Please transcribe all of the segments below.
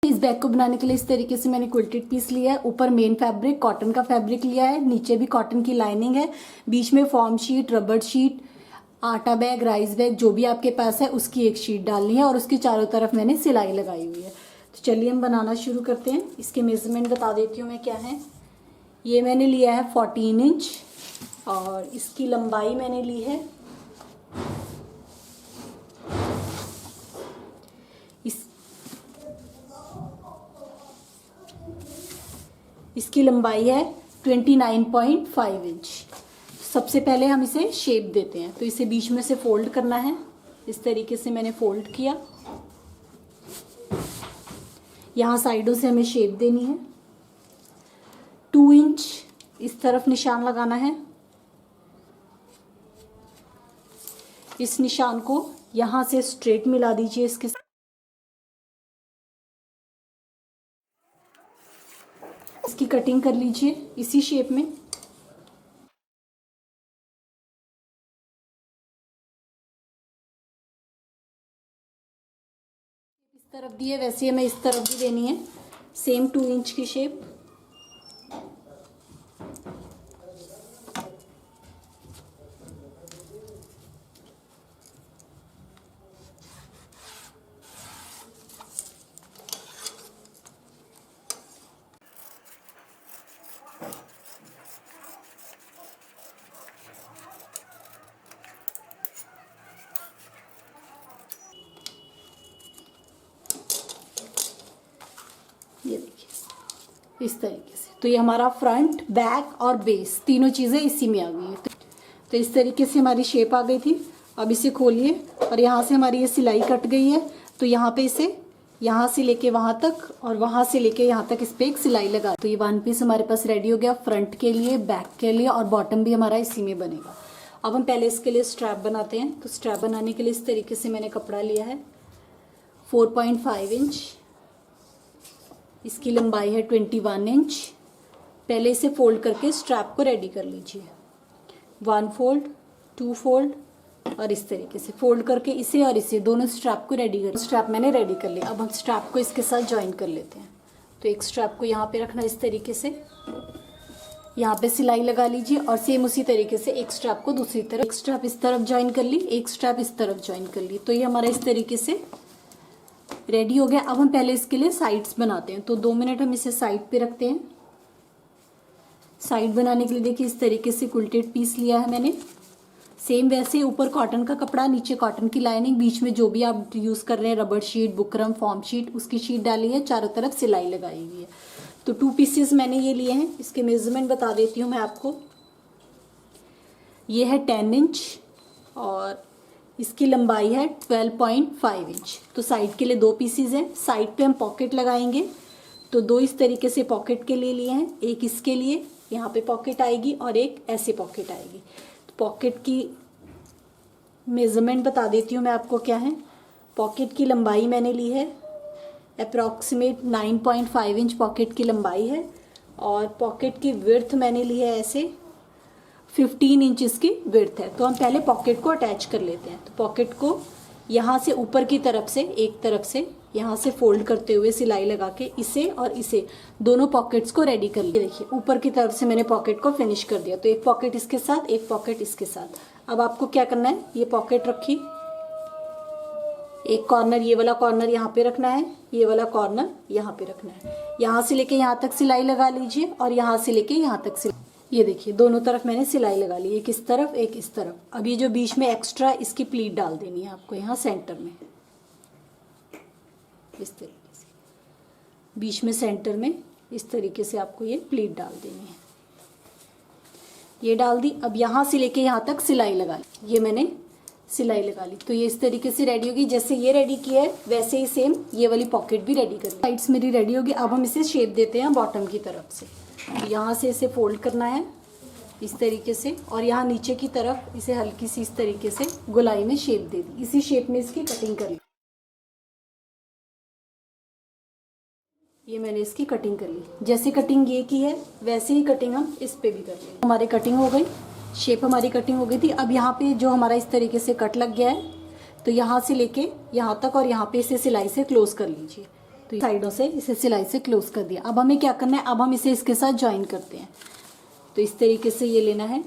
इस बैग को बनाने के लिए इस तरीके से मैंने क्विल्टेड पीस लिया है। ऊपर मेन फैब्रिक कॉटन का फैब्रिक लिया है, नीचे भी कॉटन की लाइनिंग है, बीच में फॉर्म शीट, रबड़ शीट, आटा बैग, राइस बैग, जो भी आपके पास है उसकी एक शीट डालनी है और उसके चारों तरफ मैंने सिलाई लगाई हुई है। तो चलिए हम बनाना शुरू करते हैं। इसके मेजरमेंट बता देती हूँ मैं क्या है। ये मैंने लिया है 14 इंच और इसकी लंबाई मैंने ली है इसकी लंबाई है 29.5 इंच। सबसे पहले हम इसे शेप देते हैं, तो इसे बीच में से फोल्ड करना है। इस तरीके से मैंने फोल्ड किया। यहाँ साइडों से हमें शेप देनी है। 2 इंच इस तरफ निशान लगाना है। इस निशान को यहाँ से स्ट्रेट मिला दीजिए इसके साथ। इसकी कटिंग कर लीजिए इसी शेप में। इस तरफ दी है वैसे हमें इस तरफ भी देनी है, सेम 2 इंच की शेप। ये देखिए इस तरीके से। तो ये हमारा फ्रंट, बैक और बेस तीनों चीज़ें इसी में आ गई हैं। तो इस तरीके से हमारी शेप आ गई थी। अब इसे खोलिए और यहाँ से हमारी ये सिलाई कट गई है। तो यहाँ पे इसे यहाँ से लेके वहाँ तक और वहाँ से लेके यहाँ तक इस पे एक सिलाई लगा। तो ये 1 पीस हमारे पास रेडी हो गया, फ्रंट के लिए, बैक के लिए और बॉटम भी हमारा इसी में बनेगा। अब हम पहले इसके लिए स्ट्रैप बनाते हैं। तो स्ट्रैप बनाने के लिए इस तरीके से मैंने कपड़ा लिया है 4.5 इंच। इसकी लंबाई है 21 इंच। पहले इसे फोल्ड करके स्ट्रैप को रेडी कर लीजिए। 1 फोल्ड, 2 फोल्ड और इस तरीके से फोल्ड करके इसे और इसे दोनों स्ट्रैप को रेडी कर। स्ट्रैप मैंने रेडी कर लिया। अब हम स्ट्रैप को इसके साथ ज्वाइन कर लेते हैं। तो एक स्ट्रैप को यहाँ पे रखना इस तरीके से, यहाँ पे सिलाई लगा लीजिए और सेम उसी तरीके से एक स्ट्रैप को दूसरी तरफ, एक स्ट्रैप इस तरफ ज्वाइन कर ली, एक स्ट्रैप इस तरफ ज्वाइन कर ली। तो ये हमारा इस तरीके से रेडी हो गया। अब हम पहले इसके लिए साइड्स बनाते हैं। तो 2 मिनट हम इसे साइड पे रखते हैं। साइड बनाने के लिए देखिए इस तरीके से क्विल्टेड पीस लिया है मैंने। सेम वैसे ऊपर कॉटन का कपड़ा, नीचे कॉटन की लाइनिंग, बीच में जो भी आप यूज़ कर रहे हैं रबड़ शीट, बुकरम, फॉर्म शीट, उसकी शीट डाली है, चारों तरफ सिलाई लगाई हुई है। तो 2 पीसेस मैंने ये लिए हैं। इसके मेजरमेंट बता देती हूँ मैं आपको। ये है 10 इंच और इसकी लंबाई है 12.5 इंच। तो साइड के लिए 2 पीसीज हैं। साइड पे हम पॉकेट लगाएंगे। तो 2 इस तरीके से पॉकेट के लिए लिए हैं। एक इसके लिए यहाँ पे पॉकेट आएगी और एक ऐसे पॉकेट आएगी। तो पॉकेट की मेजरमेंट बता देती हूँ मैं आपको क्या है। पॉकेट की लंबाई मैंने ली है अप्रॉक्सीमेट 9.5 इंच पॉकेट की लंबाई है और पॉकेट की विड्थ मैंने ली है ऐसे 15 इंच की विड्थ है। तो हम पहले पॉकेट को अटैच कर लेते हैं। तो पॉकेट को यहाँ से ऊपर की तरफ से, एक तरफ से यहाँ से फोल्ड करते हुए सिलाई लगा के इसे और इसे दोनों पॉकेट्स को रेडी कर लिया। देखिए ऊपर की तरफ से मैंने पॉकेट को फिनिश कर दिया। तो एक पॉकेट इसके साथ, एक पॉकेट इसके साथ। अब आपको क्या करना है, ये पॉकेट रखी, एक कॉर्नर, ये वाला कॉर्नर यहाँ पे रखना है, ये वाला कॉर्नर यहाँ पे रखना है। यहाँ से लेके यहाँ तक सिलाई लगा लीजिए और यहाँ से लेके यहाँ तक सिलाई। ये देखिए दोनों तरफ मैंने सिलाई लगा ली, एक इस तरफ एक इस तरफ। अब ये जो बीच में एक्स्ट्रा इसकी प्लीट डाल देनी है आपको यहाँ सेंटर में, इस तरीके से बीच में सेंटर में इस तरीके से आपको ये प्लीट डाल देनी है। ये डाल दी। अब यहाँ से लेके यहाँ तक सिलाई लगा ली। ये मैंने सिलाई लगा ली। तो ये इस तरीके से रेडी होगी। जैसे ये रेडी किया है वैसे ही सेम ये वाली पॉकेट भी रेडी करें। साइड्स मेरी रेडी होगी। अब हम इसे शेप देते हैं बॉटम की तरफ से। यहाँ से इसे फोल्ड करना है इस तरीके से और यहाँ नीचे की तरफ इसे हल्की सी इस तरीके से गोलाई में शेप दे दी। इसी शेप में इसकी कटिंग कर ली। ये मैंने इसकी कटिंग कर ली। जैसे कटिंग ये की है वैसे ही कटिंग हम इस पे भी कर लेंगे। हमारी कटिंग हो गई, शेप हमारी कटिंग हो गई थी। अब यहाँ पे जो हमारा इस तरीके से कट लग गया है तो यहाँ से लेके यहाँ तक और यहाँ पे इसे सिलाई से क्लोज कर लीजिए। तो साइडों से इसे सिलाई से क्लोज कर दिया। अब हमें क्या करना है, अब हम इसे इसके साथ ज्वाइन करते हैं। तो इस तरीके से ये लेना है,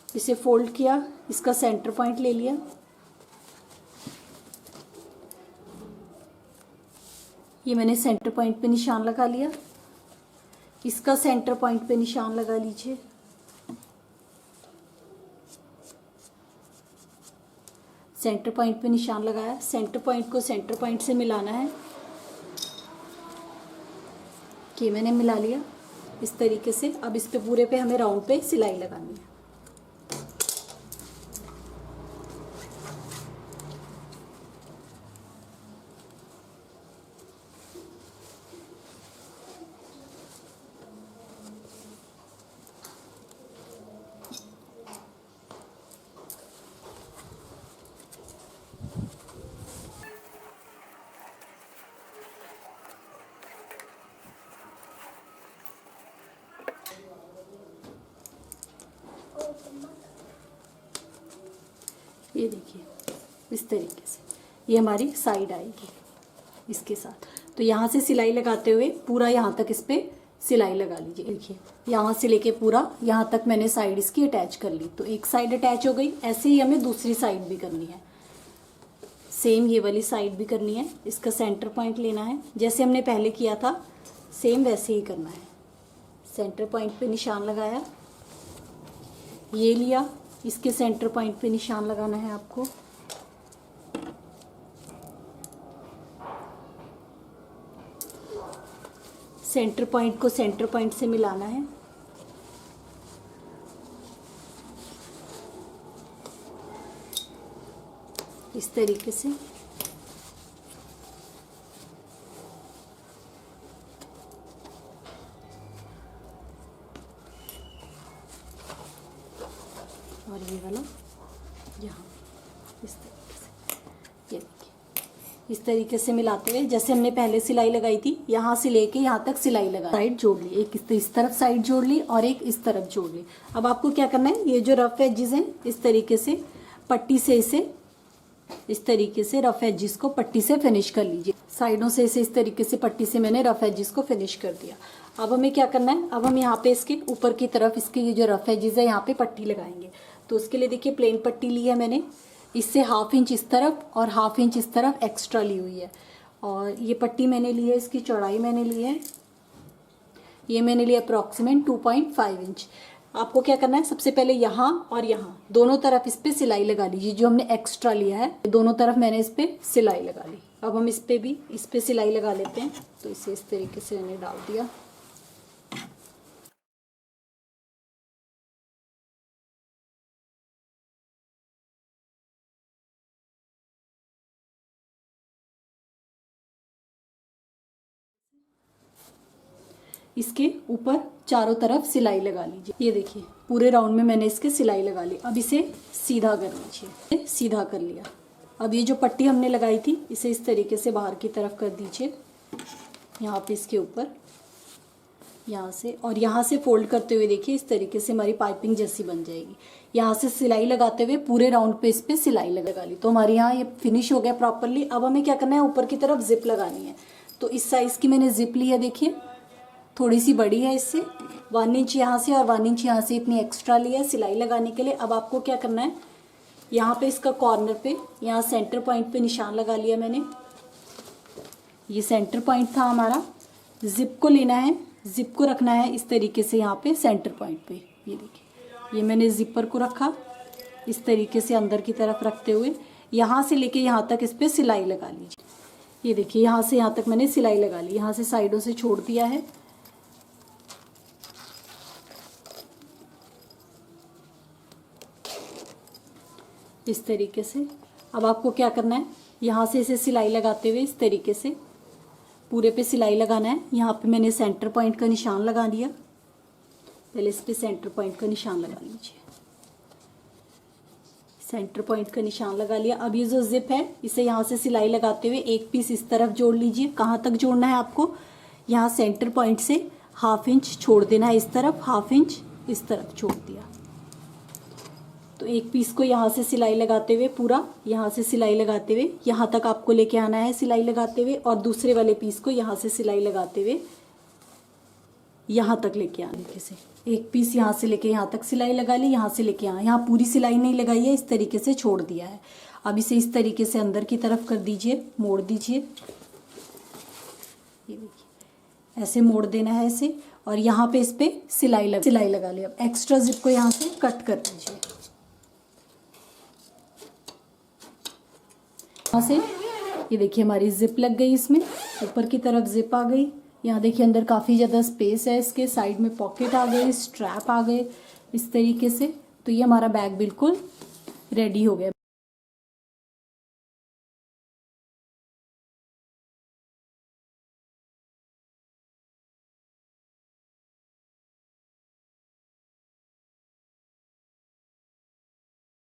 इसे फोल्ड किया, इसका सेंटर पॉइंट ले लिया, ये मैंने सेंटर पॉइंट पे निशान लगा लिया, इसका सेंटर पॉइंट पे निशान लगा लीजिए। सेंटर पॉइंट पे निशान लगाया, सेंटर पॉइंट को सेंटर पॉइंट से मिलाना है, कि मैंने मिला लिया इस तरीके से। अब इस पे पूरे पे हमें राउंड पे सिलाई लगानी है। ये देखिए इस तरीके से ये हमारी साइड आएगी इसके साथ। तो यहाँ से सिलाई लगाते हुए पूरा यहाँ तक इस पे सिलाई लगा लीजिए। देखिए यहाँ से लेके पूरा यहाँ तक मैंने साइड इसकी अटैच कर ली। तो एक साइड अटैच हो गई, ऐसे ही हमें दूसरी साइड भी करनी है, सेम ये वाली साइड भी करनी है। इसका सेंटर पॉइंट लेना है, जैसे हमने पहले किया था सेम वैसे ही करना है। सेंटर पॉइंट पे निशान लगाया, ये लिया, इसके सेंटर पॉइंट पे निशान लगाना है आपको। सेंटर पॉइंट को सेंटर पॉइंट से मिलाना है, इस तरीके से। और ये वाला यहाँ इस तरीके से, ये देखिए इस तरीके से मिलाते हुए जैसे हमने पहले सिलाई लगाई थी, यहाँ से लेके यहाँ तक सिलाई लगा, साइड जोड़ ली, एक इस तरफ साइड जोड़ ली और एक इस तरफ जोड़ ली। अब आपको क्या करना है, ये जो रफ एजेस हैं इस तरीके से पट्टी से इसे इस तरीके से रफ एजेस को पट्टी से फिनिश कर लीजिए। साइडों से इसे इस तरीके से पट्टी से मैंने रफ एजेस को फिनिश कर दिया। अब हमें क्या करना है, अब हम यहाँ पे इसके ऊपर की तरफ इसके ये जो रफ एजेस है यहाँ पे पट्टी लगाएंगे। तो उसके लिए देखिए प्लेन पट्टी ली है मैंने, इससे 1/2 इंच इस तरफ और 1/2 इंच इस तरफ एक्स्ट्रा ली हुई है। और ये पट्टी मैंने ली है, इसकी चौड़ाई मैंने ली है, ये मैंने लिया अप्रॉक्सीमेट 2.5 इंच। आपको क्या करना है, सबसे पहले यहाँ और यहाँ दोनों तरफ इस पे सिलाई लगा लीजिए। जो हमने एक्स्ट्रा लिया है दोनों तरफ मैंने इस पे सिलाई लगा ली। अब हम इस पे सिलाई लगा लेते हैं। तो इसे इस तरीके से मैंने डाल दिया। इसके ऊपर चारों तरफ सिलाई लगा लीजिए। ये देखिए पूरे राउंड में मैंने इसके सिलाई लगा ली। अब इसे सीधा कर लीजिए, सीधा कर लिया। अब ये जो पट्टी हमने लगाई थी इसे इस तरीके से बाहर की तरफ कर दीजिए, यहाँ पे इसके ऊपर, यहाँ से और यहाँ से फोल्ड करते हुए देखिए इस तरीके से हमारी पाइपिंग जैसी बन जाएगी। यहाँ से सिलाई लगाते हुए पूरे राउंड पे इस पे सिलाई लगा ली। तो हमारे यहाँ ये फिनिश हो गया प्रॉपरली। अब हमें क्या करना है, ऊपर की तरफ जिप लगानी है। तो इस साइज़ की मैंने जिप ली है, देखिए थोड़ी सी बड़ी है, इससे 1 इंच यहाँ से और 1 इंच यहाँ से इतनी एक्स्ट्रा ली है सिलाई लगाने के लिए। अब आपको क्या करना है, यहाँ पे इसका कॉर्नर पे यहाँ सेंटर पॉइंट पे निशान लगा लिया मैंने। ये सेंटर पॉइंट था हमारा। जिप को लेना है, जिप को रखना है इस तरीके से यहाँ पे सेंटर पॉइंट पे। ये देखिए ये मैंने जिपर को रखा इस तरीके से अंदर की तरफ रखते हुए यहाँ से लेके यहाँ तक इस पर सिलाई लगा लीजिए। ये देखिए यहाँ से यहाँ तक मैंने सिलाई लगा ली, यहाँ से साइडों से छोड़ दिया है। इस तरीके से। अब आपको क्या करना है, यहाँ से इसे सिलाई लगाते हुए इस तरीके से पूरे पे सिलाई लगाना है। यहाँ पे मैंने सेंटर पॉइंट का निशान लगा दिया। पहले इस पे सेंटर पॉइंट का निशान लगा लीजिए, सेंटर पॉइंट का निशान लगा लिया। अब ये जो जिप है इसे यहाँ से सिलाई लगाते हुए एक पीस इस तरफ जोड़ लीजिए। कहाँ तक जोड़ना है आपको, यहाँ सेंटर पॉइंट से 1/2 इंच छोड़ देना है इस तरफ, 1/2 इंच इस तरफ छोड़ दिया। तो एक पीस को यहाँ से सिलाई लगाते हुए, पूरा यहाँ से सिलाई लगाते हुए यहाँ तक आपको लेके आना है सिलाई लगाते हुए, और दूसरे वाले पीस को यहाँ से सिलाई लगाते हुए यहाँ तक लेके आने के से। एक पीस यहाँ से लेके यहाँ तक सिलाई लगा ली, यहाँ से लेके यहाँ पूरी सिलाई नहीं लगाई है, इस तरीके से छोड़ दिया है। अब इसे इस तरीके से अंदर की तरफ कर दीजिए, मोड़ दीजिए, ये देखिए ऐसे मोड़ देना है इसे, और यहाँ पे इस पे सिलाई लगा ली। अब एक्स्ट्रा जिप को यहाँ से कट कर दीजिए, यहाँ से ये देखिए हमारी जिप लग गई, इसमें ऊपर की तरफ जिप आ गई। यहाँ देखिए अंदर काफ़ी ज़्यादा स्पेस है, इसके साइड में पॉकेट आ गए, स्ट्रैप आ गए इस तरीके से। तो ये हमारा बैग बिल्कुल रेडी हो गया।